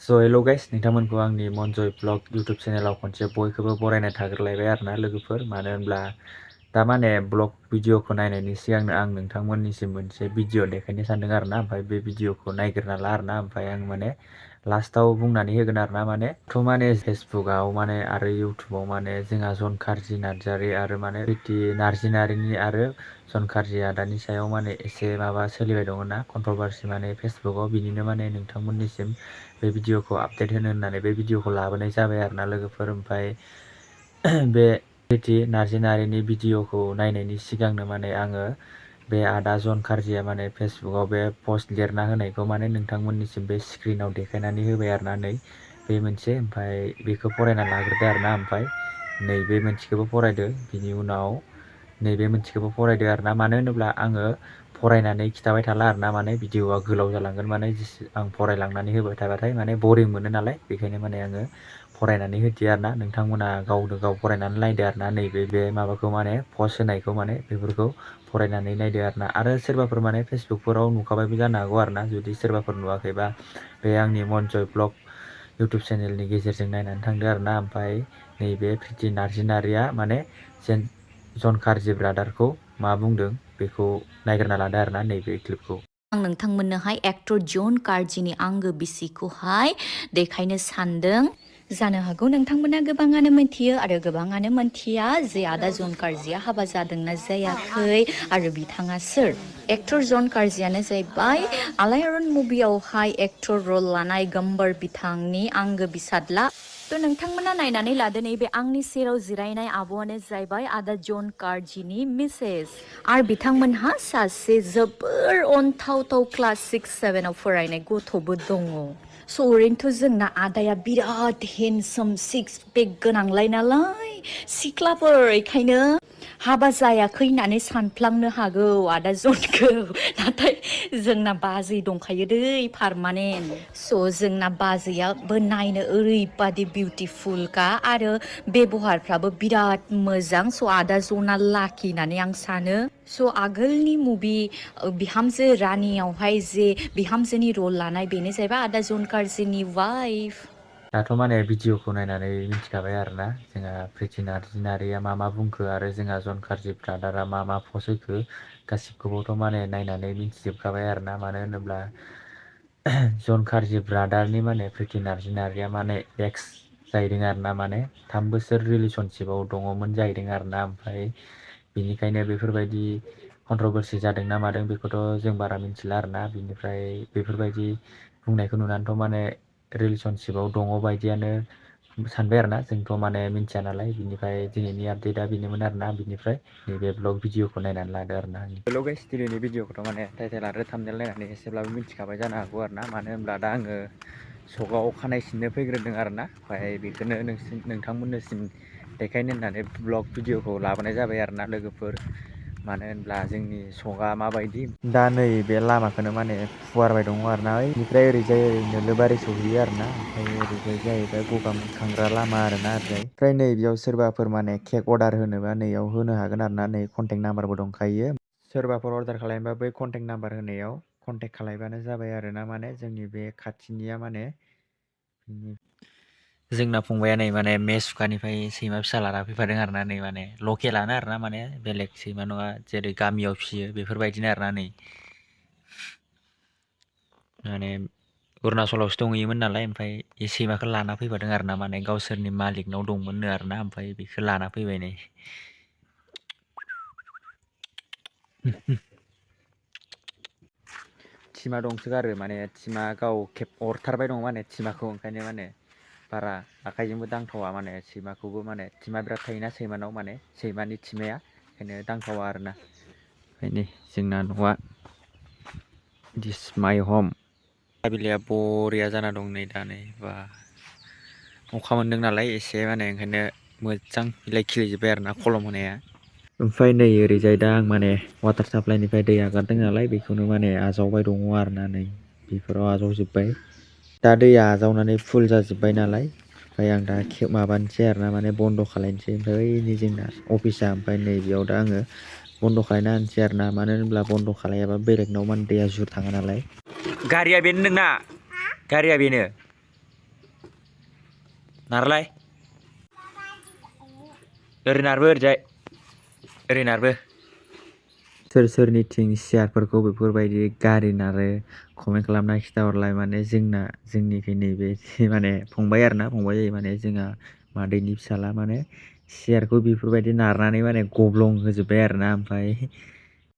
हेल' guys नोंथांमोनखौ आंनि मनजय blog YouTube चेनेलाव खनसे बयखौबो बरायनाय थाग्रोलायबाय आरोना लोगोफोर। मानो होनब्ला दा माने ब्लग भिडिअखौ नायनायनि सिगांनो आं नोंथांमोननिसिम मोनसे भिडिअ देखायनो सानदों आरोना। ओमफ्राय बे भिडिअखौ नायग्रोना ला आरोना। ओमफ्राय आं माने लास्टाव बुंनानै होगोन आरोना। माने फेसबुकआव माने आरो इउटुबाव माने जोंहा जनखारजि नार्जारि आरो माने प्रिति नार्जिनारिनि आरो जनखारजि आदानि सायाव माने एसे माबा सोलिबाय दङ ना कन्ट्रभारसि माने फेसबुकआव। बिनिनो माने नोंथांमोननिसिम बे भिडिअखौ आपडेट होनो होननानै बे भिडिअखौ लाबोनाय जाबाय आरोना लोगोफोर। ओमफ्राय बे प्रिति नार्जिनारिनि भिडिअखौ नायनायनि सिगांनो माने आङो बे आदा जनखारजिया माने फेसबुकआव बे पस्ट लिरना होनायखौ माने नोंथांमोननिसिम बे स्क्रिनाव देखायनानै होबाय आरोना। नै बे मोनसे, ओमफ्राय बेखौ फरायना लाग्रोदो आरोना। ओमफ्राय नैबे मोनसेखौबो फरायदो, बिनि उनाव नैबे मोनसेखौबो फरायदो आरोना। मानो होनोब्ला आङो फरायनानै खिथाबाय थाला आरोना। माने भिडिअआ गोलाव जालांगोन माने आं फरायलांनानै होबाय थाबाथाय माने बरिं मोनो नालाय। बेखायनो माने आङो फरायनानै होदियो आरोना। नोंथांमोना गावनो गाव फरायनानै नायदो आरोना। नैबे बे माबाखौ माने पस्ट होनायखौ माने बेफोरखौ फरायनानै नायदो आरोना। आरो सोरबाफोर माने फेसबुकफोराव नुखाबायबो जानो हागौ आरोना। जुदि सोरबाफोर नुवाखैबा बे आंनि मनजय ब्लग इउटुब चेनेलनि गेजेरजों नायनानै थांदो आरोना। ओमफ्राय नैबे प्रिति नार्जिनारिया माने जनखारजि ब्रादारखौ मा बुंदों बेखौ नायग्रोना लादो आरोना नैबे क्लिपखौ। आं नोंथांमोननोहाय एक्टर जन कार्जिनि आंगो बिसिखौहाय देखायनो सानदों। जानो हागौ नोंथांमोना गोबाङानो मिथियो आरो गोबाङानो मिथिया जे आदा जन कार्जिया हाबा जादोंना जायाखै आरो बिथाङा सोर। एक्टर जन कार्जियानो जाहैबाय आलायारन मुभियावहाय एक्टर रल लानाय गब्बर बिथांनि आंगो बिसादला। नोंथांमोना नायनानै लादो, नैबे आंनि सेराव जिरायनाय आब'आनो जाहैबाय आदा जन कार्जिनि मिसेस। आरो बिथांमोनहा सासे जोबोर अनथावथाव क्लास 6-7आव फरायनाय गथ'बो दङ। स' ओरैनोथ' जोंना आदाया बिराद हेन्डसाम सिक्स पेक गोनांलाय नालाय सिख्लाफोर बेखायनो हाबा जायाखै होननानै सानफ्लांनो हागौ आदा जनखौ। नाथाय जोंना बाजै दंखायो दै पारमानेन्ट। स' जोंना बाजैयाबो नायनो ओरैबादि बिउटिफुलखा आरो बेबहारफ्राबो बिराद मोजां। स' आदा जना लाखि होननानै आं सानो। स' आगोलनि मुभि बिहामजो रानियावहाय जे बिहामजोनि रल लानाय बेनो जाहैबाय आदा जन कार्जिनि वाइफ। दाथ' माने भिडिअखौ नायनानै मिथिखाबाय आरोना जोंहा प्रिति नार्जिनारिया मा बुंखो आरो जोंहा जनखारजि ब्रादारा मा पस्ट होखो गासिबखौबोथ' माने नायनानै मिथिजोबखाबाय आरोना। मानो होनोब्ला जनखारजि ब्रादारनि माने प्रिति नार्जिनारिया माने एक्स जाहैदों आरोना। माने 3 बोसोर रिलेसनशिपाव दङमोन जाहैदों आरोना। ओमफ्राय बिनिखायनो बेफोरबायदि कन्ट्रभारसि जादों ना मादों बेखौथ' जों बारा मिथिला आरोना। बिनिफ्राय बेफोरबायदि बुंनायखौ नुनानैथ' माने रिलेसनशिपाव दङ बायदियानो सानबाय आरोना। जोंथ' माने मिथिया नालाय। बिनिफ्राय दिनैनि आपडेटआ बेनोमोन आरोना। बिनिफ्राय नैबे ब्लग भिडिअखौ नायनानै लादो आरोना। हेल' गाइस, दिनैनि भिडिअखौथ' माने टाइटेल आरो थाम्बनेल नायनानै एसेब्लाबो मिथिखाबाय जानो हागौ आरोना। मानो होनब्ला दा आङो सकआव खानाय सिननो फैग्रोदों आरोना। ओमफ्राय बेखौनो नोंथांमोननिसिम देखायनो होननानै ब्लग भिडिअखौ लाबोनाय जाबाय आरोना लोगोफोर। मानो होनब्ला जोंनि सकआ माबायदि दा नै बे लामाखौनो माने फुवारबाय दङ आरोना। ओइनिफ्राय ओरैजाय नोलोबारि सहैयो आरोना। ओमफ्राय ओरैजाय जाहैबाय गगा मुखखांग्रा लामा आरोना ओरैजाय। ओमफ्राय नै बेयाव सोरबाफोर माने केक अर्डार होनोबा नैयाव होनो हागोन आरोना। नै कन्टेक्ट नाम्बारबो दंखायो। सोरबाफोर अर्डार खालामोबा बै कन्टेक्ट नाम्बार होनायाव कन्टेक्ट खालामबानो जाबाय आरोना। माने जोंनि बे खाथिनिया माने जोंना फंबाया नै माने मेसुखानिफ्राय सैमा फिसा लाना फैफादों आरोना। नै माने लकेलानो आरोना, माने बेलेग सैमा नङा जेरै गामियाव फिसियो बेफोरबायदिनो आरोना। नै माने अरुणाचलावसो दंहैयोमोन नालाय। ओमफ्राय बे सैमाखौ लाना फैफादों आरोना। माने गावसोरनि मालिकनाव दंमोननो आरोना। ओमफ्राय बेखौ लाना फैबाय नै। थिमा दंसोगारो माने थिमा गाव खेब अरथारबाय दङ माने थिमाखौ। ओंखायनो माने बारा आखाइजोंबो दांथावा माने सैमाखौबो। माने थिमा बिराद थायोना सैमानाव, माने सैमानि थिमाया, ओंखायनो दांथावा आरोना। ओंखायनो जोंना न'आ दिस माइ हम। बिलाइआ बरिया जाना दं नै दा। नै बा अखा मोनदों नालाय एसे माने, ओंखायनो मोजां बिलाइ खिलिजोब्बाय आरोना खलम होनाया। ओमफ्राय नै ओरैजाय दा आं माने वाटार साप्लाइनिफ्राय दै आगारदों नालाय बेखौनो माने आजावबाय दङ आरोना। नै बेफोराव आजावजोब्बाय। दा दैया आजावनानै फुल जाजोब्बाय नालाय। ओमफ्राय आं दा माबानोसै आरोना, माने बन्द' खालायनोसै। ओमफ्राय ओइनि जोंना अफिसा, ओमफ्राय नैबेयाव दा आङो बन्द' खालायना होनसै आरोना। मानो होनब्ला बन्द' खालायाबा बेलेगनाव माने दैया जुर थाङा नालाय। गारिया बेनो नोंना, गारिया बेनो। नारलाय ओरै नारबो ओरैजाय ओरै नारबो सोर सोरनिथिं सियारफोरखौ बेफोरबायदि गारि नारो कमेन्ट खालामना खिथाहरलाय माने जोंनिखै नैबे माने फंबाय आरोना फंबाय जायो माने जोंहा मादैनि फिसाला माने सियारखौ बेफोरबायदि नारनानै माने गब्लं होजोब्बाय आरोना ओमफ्राय